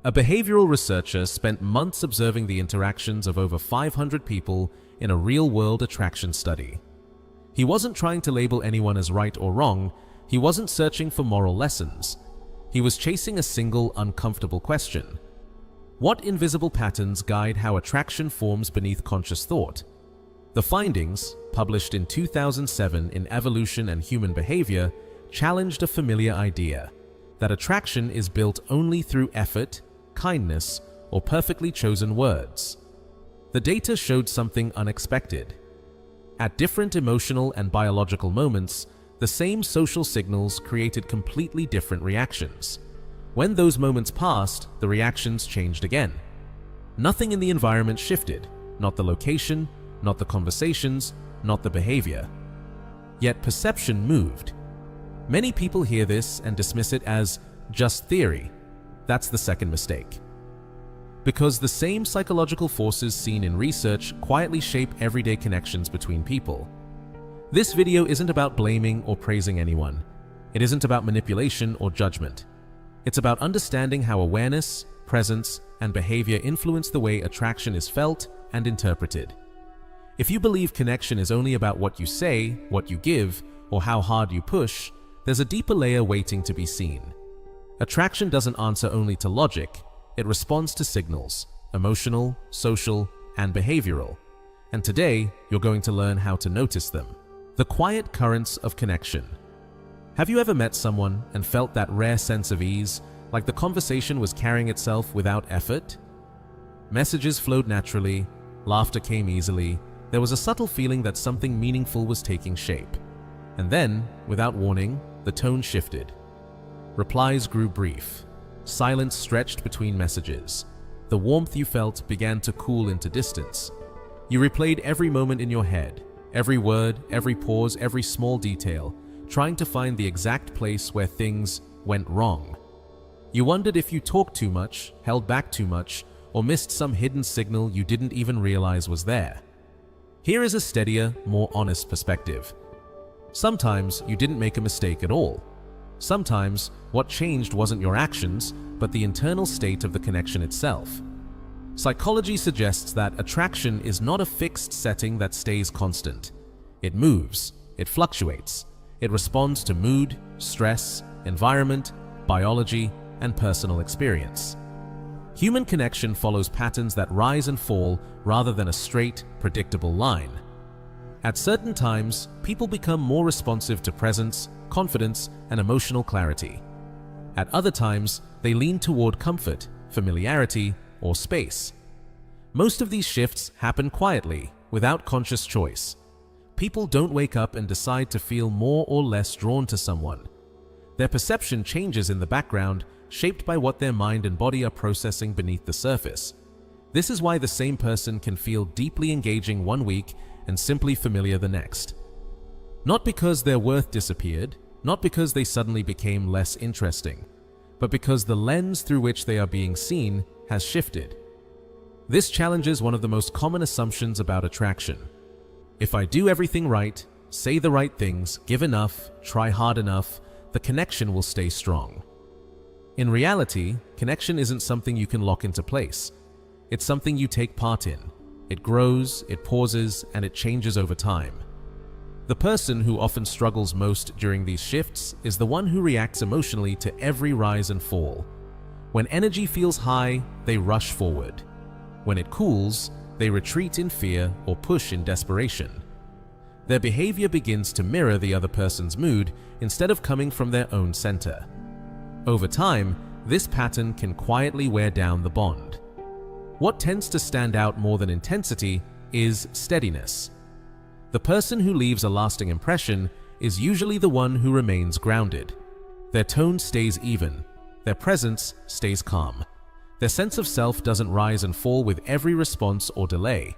A behavioral researcher spent months observing the interactions of over 500 people in a real-world attraction study. He wasn't trying to label anyone as right or wrong. He wasn't searching for moral lessons. He was chasing a single, uncomfortable question. What invisible patterns guide how attraction forms beneath conscious thought? The findings, published in 2007 in Evolution and Human Behavior, challenged a familiar idea that attraction is built only through effort, kindness, or perfectly chosen words. The data showed something unexpected. At different emotional and biological moments, the same social signals created completely different reactions. When those moments passed, the reactions changed again. Nothing in the environment shifted, not the location, not the conversations, not the behavior. Yet perception moved. Many people hear this and dismiss it as just theory. That's the second mistake. Because the same psychological forces seen in research quietly shape everyday connections between people. This video isn't about blaming or praising anyone. It isn't about manipulation or judgment. It's about understanding how awareness, presence, and behavior influence the way attraction is felt and interpreted. If you believe connection is only about what you say, what you give, or how hard you push, there's a deeper layer waiting to be seen. Attraction doesn't answer only to logic. It responds to signals, emotional, social, and behavioral. And today, you're going to learn how to notice them. The quiet currents of connection. Have you ever met someone and felt that rare sense of ease, like the conversation was carrying itself without effort? Messages flowed naturally, laughter came easily, there was a subtle feeling that something meaningful was taking shape. And then, without warning, the tone shifted. Replies grew brief. Silence stretched between messages. The warmth you felt began to cool into distance. You replayed every moment in your head, every word, every pause, every small detail, trying to find the exact place where things went wrong. You wondered if you talked too much, held back too much, or missed some hidden signal you didn't even realize was there. Here is a steadier, more honest perspective. Sometimes you didn't make a mistake at all. Sometimes what changed wasn't your actions, but the internal state of the connection itself. Psychology suggests that attraction is not a fixed setting that stays constant. It moves, it fluctuates, it responds to mood, stress, environment, biology, and personal experience. Human connection follows patterns that rise and fall rather than a straight, predictable line. At certain times, people become more responsive to presence, confidence, and emotional clarity. At other times, they lean toward comfort, familiarity, or space. Most of these shifts happen quietly, without conscious choice. People don't wake up and decide to feel more or less drawn to someone. Their perception changes in the background, shaped by what their mind and body are processing beneath the surface. This is why the same person can feel deeply engaging one week and simply familiar the next. Not because their worth disappeared, not because they suddenly became less interesting, but because the lens through which they are being seen has shifted. This challenges one of the most common assumptions about attraction. If I do everything right, say the right things, give enough, try hard enough, the connection will stay strong. In reality, connection isn't something you can lock into place. It's something you take part in. It grows, it pauses, and it changes over time. The person who often struggles most during these shifts is the one who reacts emotionally to every rise and fall. When energy feels high, they rush forward. When it cools, they retreat in fear or push in desperation. Their behavior begins to mirror the other person's mood instead of coming from their own center. Over time, this pattern can quietly wear down the bond. What tends to stand out more than intensity is steadiness. The person who leaves a lasting impression is usually the one who remains grounded. Their tone stays even. Their presence stays calm. Their sense of self doesn't rise and fall with every response or delay.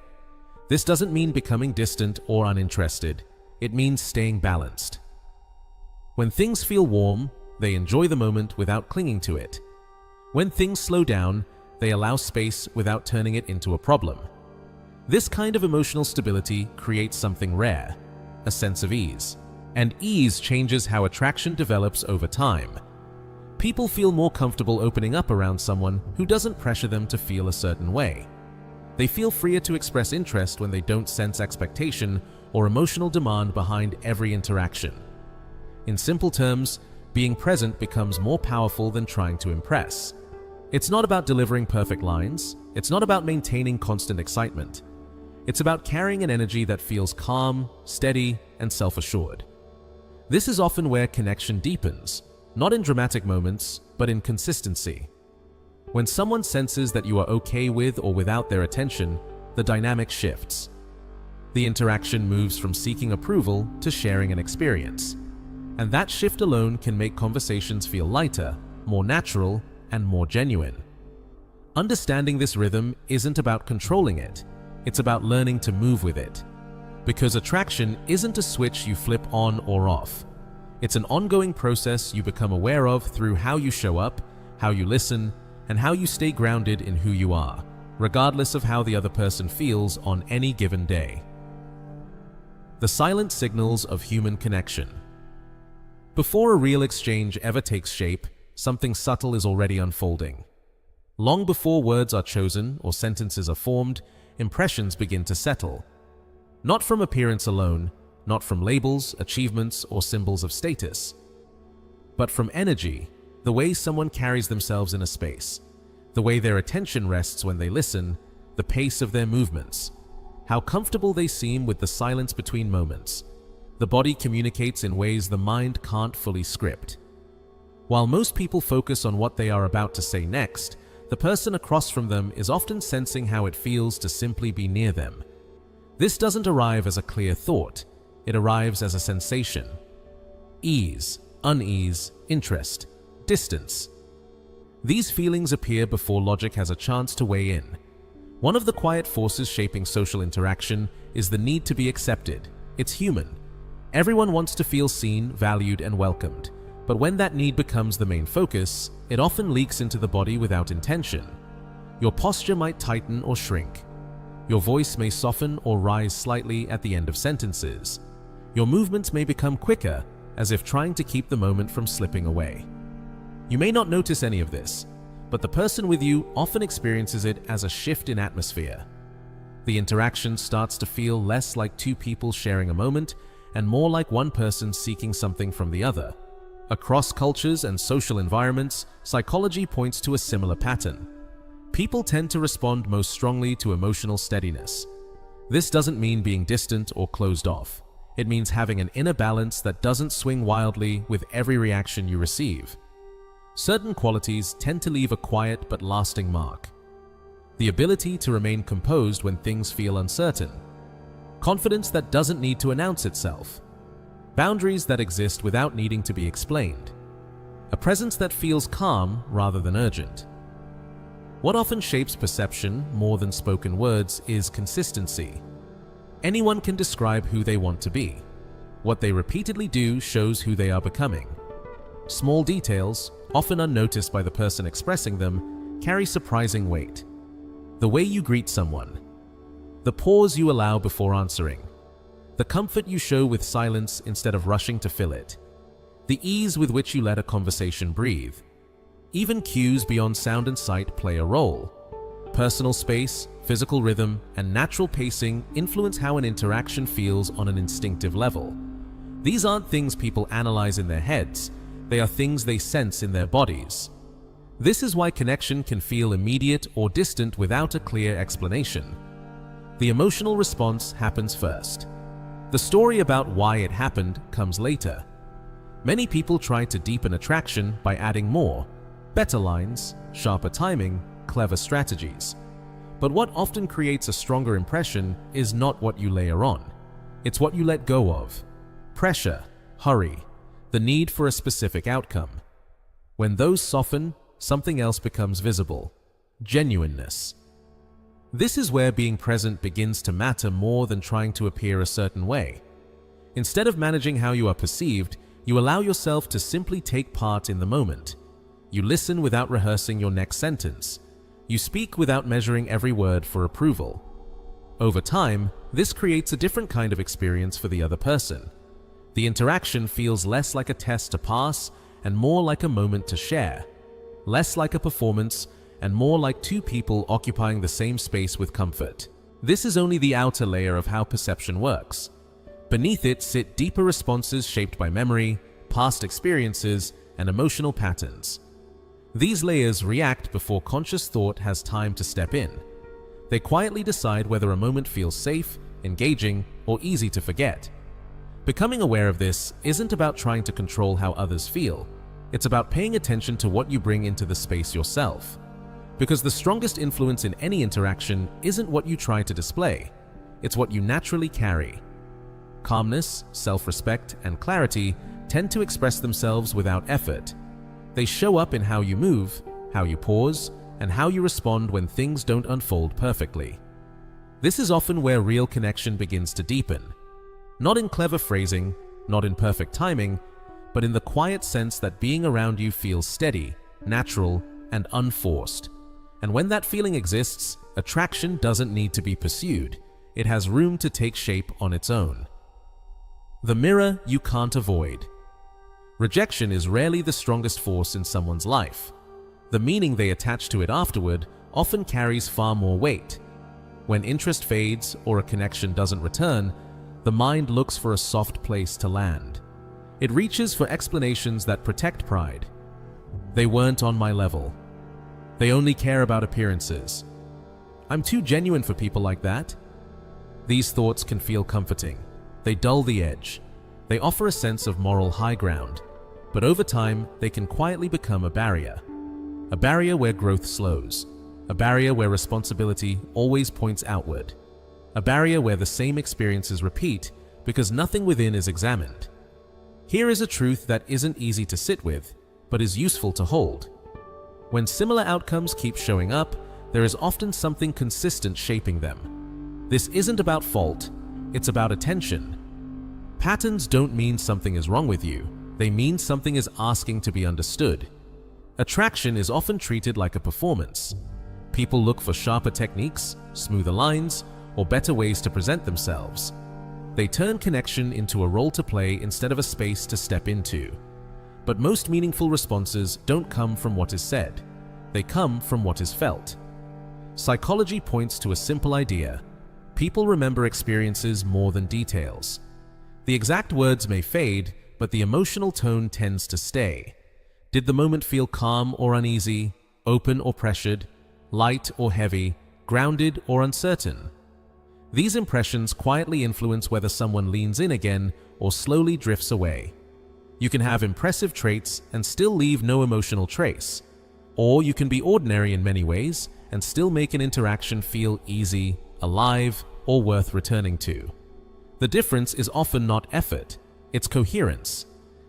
This doesn't mean becoming distant or uninterested. It means staying balanced. When things feel warm, they enjoy the moment without clinging to it. When things slow down, they allow space without turning it into a problem. This kind of emotional stability creates something rare, a sense of ease. And ease changes how attraction develops over time. People feel more comfortable opening up around someone who doesn't pressure them to feel a certain way. They feel freer to express interest when they don't sense expectation or emotional demand behind every interaction. In simple terms, being present becomes more powerful than trying to impress. It's not about delivering perfect lines. It's not about maintaining constant excitement. It's about carrying an energy that feels calm, steady, and self-assured. This is often where connection deepens, not in dramatic moments, but in consistency. When someone senses that you are okay with or without their attention, the dynamic shifts. The interaction moves from seeking approval to sharing an experience. And that shift alone can make conversations feel lighter, more natural, and more genuine. Understanding this rhythm isn't about controlling it, it's about learning to move with it. Because attraction isn't a switch you flip on or off. It's an ongoing process you become aware of through how you show up, how you listen, and how you stay grounded in who you are, regardless of how the other person feels on any given day. The silent signals of human connection. Before a real exchange ever takes shape, something subtle is already unfolding. Long before words are chosen or sentences are formed, impressions begin to settle. Not from appearance alone, not from labels, achievements, or symbols of status, but from energy, the way someone carries themselves in a space, the way their attention rests when they listen, the pace of their movements, how comfortable they seem with the silence between moments. The body communicates in ways the mind can't fully script. While most people focus on what they are about to say next, the person across from them is often sensing how it feels to simply be near them. This doesn't arrive as a clear thought, it arrives as a sensation. Ease, unease, interest, distance. These feelings appear before logic has a chance to weigh in. One of the quiet forces shaping social interaction is the need to be accepted. It's human. Everyone wants to feel seen, valued, and welcomed. But when that need becomes the main focus, it often leaks into the body without intention. Your posture might tighten or shrink. Your voice may soften or rise slightly at the end of sentences. Your movements may become quicker, as if trying to keep the moment from slipping away. You may not notice any of this, but the person with you often experiences it as a shift in atmosphere. The interaction starts to feel less like two people sharing a moment and more like one person seeking something from the other. Across cultures and social environments, psychology points to a similar pattern. People tend to respond most strongly to emotional steadiness. This doesn't mean being distant or closed off. It means having an inner balance that doesn't swing wildly with every reaction you receive. Certain qualities tend to leave a quiet but lasting mark. The ability to remain composed when things feel uncertain. Confidence that doesn't need to announce itself. Boundaries that exist without needing to be explained. A presence that feels calm rather than urgent. What often shapes perception more than spoken words is consistency. Anyone can describe who they want to be. What they repeatedly do shows who they are becoming. Small details, often unnoticed by the person expressing them, carry surprising weight. The way you greet someone. The pause you allow before answering. The comfort you show with silence instead of rushing to fill it. The ease with which you let a conversation breathe. Even cues beyond sound and sight play a role. Personal space, physical rhythm, and natural pacing influence how an interaction feels on an instinctive level. These aren't things people analyze in their heads, they are things they sense in their bodies. This is why connection can feel immediate or distant without a clear explanation. The emotional response happens first. The story about why it happened comes later. Many people try to deepen attraction by adding more, better lines, sharper timing, clever strategies. But what often creates a stronger impression is not what you layer on. It's what you let go of. Pressure, hurry, the need for a specific outcome. When those soften, something else becomes visible. Genuineness. This is where being present begins to matter more than trying to appear a certain way. Instead of managing how you are perceived, you allow yourself to simply take part in the moment. You listen without rehearsing your next sentence. You speak without measuring every word for approval. Over time, this creates a different kind of experience for the other person. The interaction feels less like a test to pass and more like a moment to share, less like a performance and more like two people occupying the same space with comfort. This is only the outer layer of how perception works. Beneath it sit deeper responses shaped by memory, past experiences, and emotional patterns. These layers react before conscious thought has time to step in. They quietly decide whether a moment feels safe, engaging, or easy to forget. Becoming aware of this isn't about trying to control how others feel. It's about paying attention to what you bring into the space yourself. Because the strongest influence in any interaction isn't what you try to display, it's what you naturally carry. Calmness, self-respect, and clarity tend to express themselves without effort. They show up in how you move, how you pause, and how you respond when things don't unfold perfectly. This is often where real connection begins to deepen. Not in clever phrasing, not in perfect timing, but in the quiet sense that being around you feels steady, natural, and unforced. And when that feeling exists, attraction doesn't need to be pursued. It has room to take shape on its own. The mirror you can't avoid. Rejection is rarely the strongest force in someone's life. The meaning they attach to it afterward often carries far more weight. When interest fades or a connection doesn't return, the mind looks for a soft place to land. It reaches for explanations that protect pride. They weren't on my level. They only care about appearances. I'm too genuine for people like that. These thoughts can feel comforting. They dull the edge. They offer a sense of moral high ground. But over time, they can quietly become a barrier. A barrier where growth slows. A barrier where responsibility always points outward. A barrier where the same experiences repeat because nothing within is examined. Here is a truth that isn't easy to sit with, but is useful to hold. When similar outcomes keep showing up, there is often something consistent shaping them. This isn't about fault, it's about attention. Patterns don't mean something is wrong with you, they mean something is asking to be understood. Attraction is often treated like a performance. People look for sharper techniques, smoother lines, or better ways to present themselves. They turn connection into a role to play instead of a space to step into. But most meaningful responses don't come from what is said. They come from what is felt. Psychology points to a simple idea. People remember experiences more than details. The exact words may fade, but the emotional tone tends to stay. Did the moment feel calm or uneasy, open or pressured, light or heavy, grounded or uncertain? These impressions quietly influence whether someone leans in again or slowly drifts away. You can have impressive traits and still leave no emotional trace. Or you can be ordinary in many ways and still make an interaction feel easy, alive, or worth returning to. The difference is often not effort, it's coherence.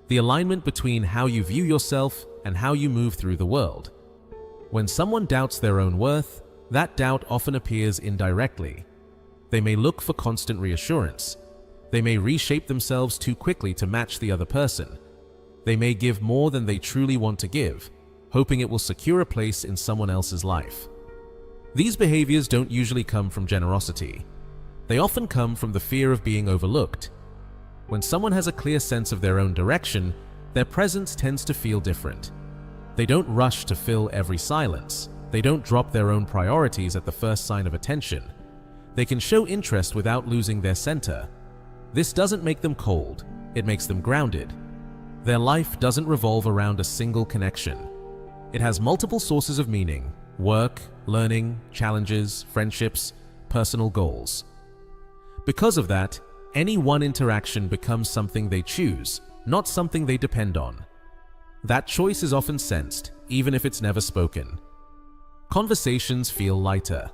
The alignment between how you view yourself and how you move through the world. When someone doubts their own worth, that doubt often appears indirectly. They may look for constant reassurance. They may reshape themselves too quickly to match the other person. They may give more than they truly want to give, hoping it will secure a place in someone else's life. These behaviors don't usually come from generosity. They often come from the fear of being overlooked. When someone has a clear sense of their own direction, their presence tends to feel different. They don't rush to fill every silence. They don't drop their own priorities at the first sign of attention. They can show interest without losing their center. This doesn't make them cold, it makes them grounded. Their life doesn't revolve around a single connection. It has multiple sources of meaning: work, learning, challenges, friendships, personal goals. Because of that, any one interaction becomes something they choose, not something they depend on. That choice is often sensed, even if it's never spoken. Conversations feel lighter.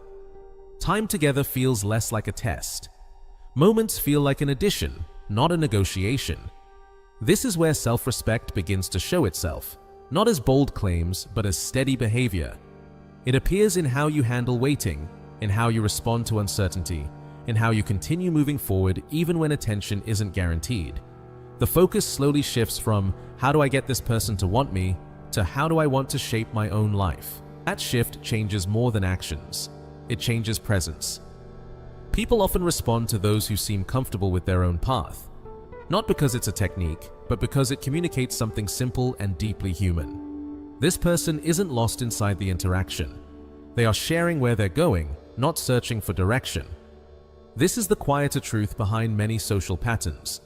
Time together feels less like a test. Moments feel like an addition, not a negotiation. This is where self-respect begins to show itself, not as bold claims, but as steady behavior. It appears in how you handle waiting, in how you respond to uncertainty, in how you continue moving forward even when attention isn't guaranteed. The focus slowly shifts from "how do I get this person to want me" to "how do I want to shape my own life?" That shift changes more than actions. It changes presence. People often respond to those who seem comfortable with their own path. Not because it's a technique, but because it communicates something simple and deeply human. This person isn't lost inside the interaction. They are sharing where they're going, not searching for direction. This is the quieter truth behind many social patterns.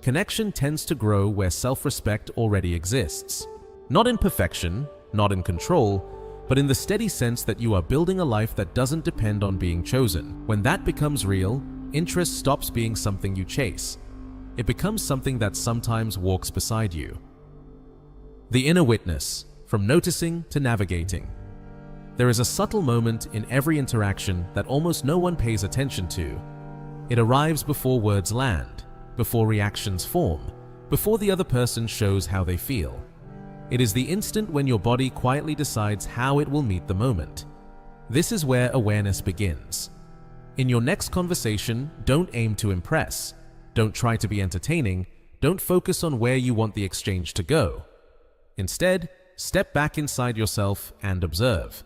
Connection tends to grow where self-respect already exists. Not in perfection, not in control, but in the steady sense that you are building a life that doesn't depend on being chosen. When that becomes real, interest stops being something you chase. It becomes something that sometimes walks beside you. The inner witness, from noticing to navigating. There is a subtle moment in every interaction that almost no one pays attention to. It arrives before words land, before reactions form, before the other person shows how they feel. It is the instant when your body quietly decides how it will meet the moment. This is where awareness begins. In your next conversation, don't aim to impress. Don't try to be entertaining. Don't focus on where you want the exchange to go. Instead, step back inside yourself and observe.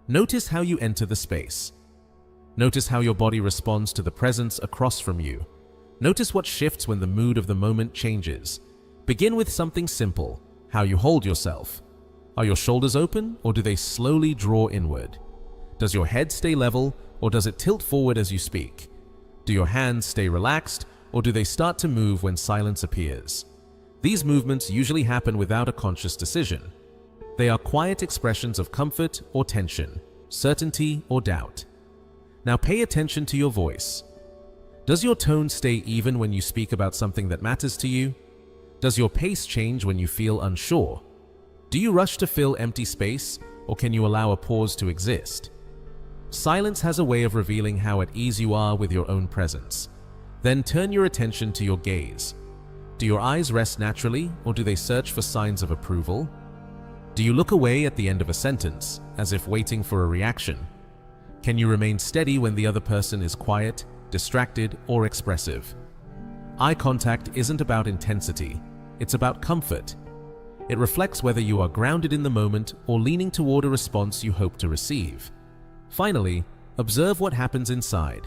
Notice how you enter the space. Notice how your body responds to the presence across from you. Notice what shifts when the mood of the moment changes. Begin with something simple, how you hold yourself. Are your shoulders open or do they slowly draw inward? Does your head stay level or does it tilt forward as you speak? Do your hands stay relaxed or do they start to move when silence appears? These movements usually happen without a conscious decision. They are quiet expressions of comfort or tension, certainty or doubt. Now pay attention to your voice. Does your tone stay even when you speak about something that matters to you? Does your pace change when you feel unsure? Do you rush to fill empty space, or can you allow a pause to exist? Silence has a way of revealing how at ease you are with your own presence. Then turn your attention to your gaze. Do your eyes rest naturally, or do they search for signs of approval? Do you look away at the end of a sentence, as if waiting for a reaction? Can you remain steady when the other person is quiet, distracted, or expressive? Eye contact isn't about intensity, it's about comfort. It reflects whether you are grounded in the moment or leaning toward a response you hope to receive. Finally, observe what happens inside.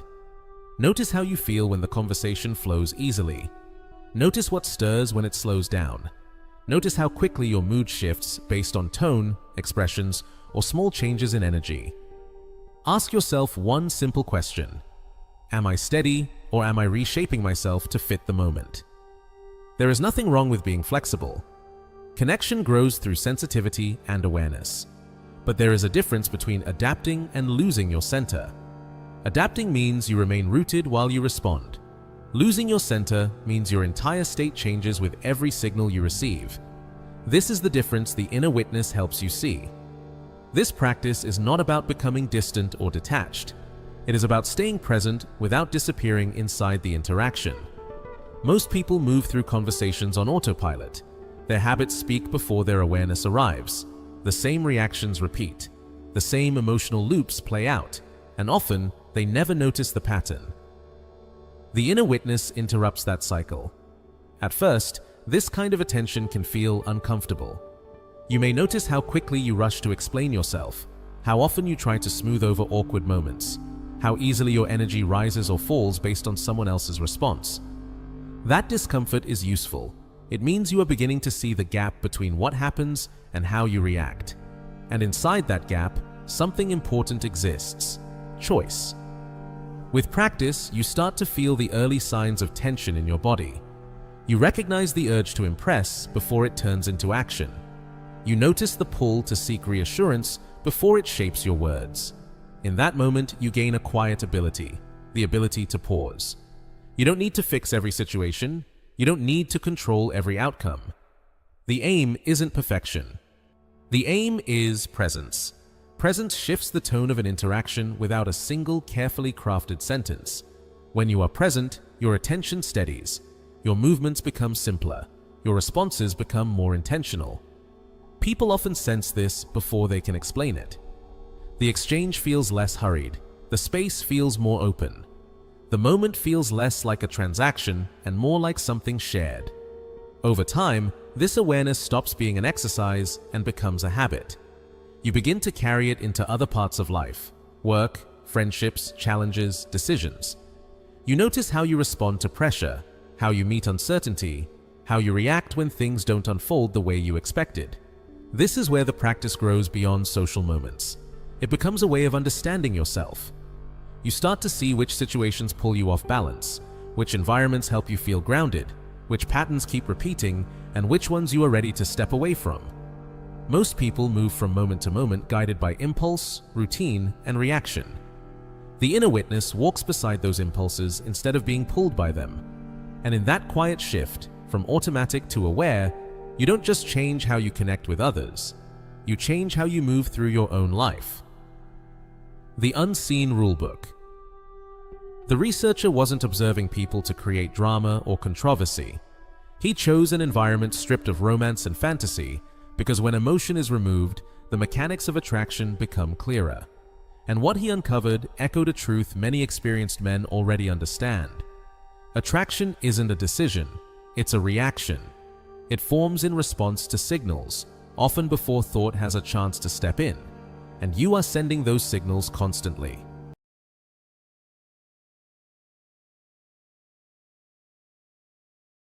Notice how you feel when the conversation flows easily. Notice what stirs when it slows down. Notice how quickly your mood shifts based on tone, expressions, or small changes in energy. Ask yourself one simple question. Am I steady, or am I reshaping myself to fit the moment? There is nothing wrong with being flexible. Connection grows through sensitivity and awareness. But there is a difference between adapting and losing your center. Adapting means you remain rooted while you respond. Losing your center means your entire state changes with every signal you receive. This is the difference the inner witness helps you see. This practice is not about becoming distant or detached. It is about staying present without disappearing inside the interaction. Most people move through conversations on autopilot. Their habits speak before their awareness arrives. The same reactions repeat. The same emotional loops play out, and often they never notice the pattern. The inner witness interrupts that cycle. At first, this kind of attention can feel uncomfortable. You may notice how quickly you rush to explain yourself, how often you try to smooth over awkward moments, how easily your energy rises or falls based on someone else's response. That discomfort is useful. It means you are beginning to see the gap between what happens and how you react. And inside that gap, something important exists: choice. With practice, you start to feel the early signs of tension in your body. You recognize the urge to impress before it turns into action. You notice the pull to seek reassurance before it shapes your words. In that moment, you gain a quiet ability, the ability to pause. You don't need to fix every situation. You don't need to control every outcome. The aim isn't perfection. The aim is presence. Presence shifts the tone of an interaction without a single carefully crafted sentence. When you are present, your attention steadies. Your movements become simpler. Your responses become more intentional. People often sense this before they can explain it. The exchange feels less hurried. The space feels more open. The moment feels less like a transaction and more like something shared. Over time, this awareness stops being an exercise and becomes a habit. You begin to carry it into other parts of life: work, friendships, challenges, decisions. You notice how you respond to pressure, how you meet uncertainty, how you react when things don't unfold the way you expected. This is where the practice grows beyond social moments. It becomes a way of understanding yourself. You start to see which situations pull you off balance, which environments help you feel grounded, which patterns keep repeating, and which ones you are ready to step away from. Most people move from moment to moment guided by impulse, routine, and reaction. The inner witness walks beside those impulses instead of being pulled by them. And in that quiet shift, from automatic to aware, you don't just change how you connect with others, you change how you move through your own life. The unseen rulebook. The researcher wasn't observing people to create drama or controversy. He chose an environment stripped of romance and fantasy because when emotion is removed, the mechanics of attraction become clearer. And what he uncovered echoed a truth many experienced men already understand. Attraction isn't a decision, it's a reaction. It forms in response to signals, often before thought has a chance to step in, and you are sending those signals constantly.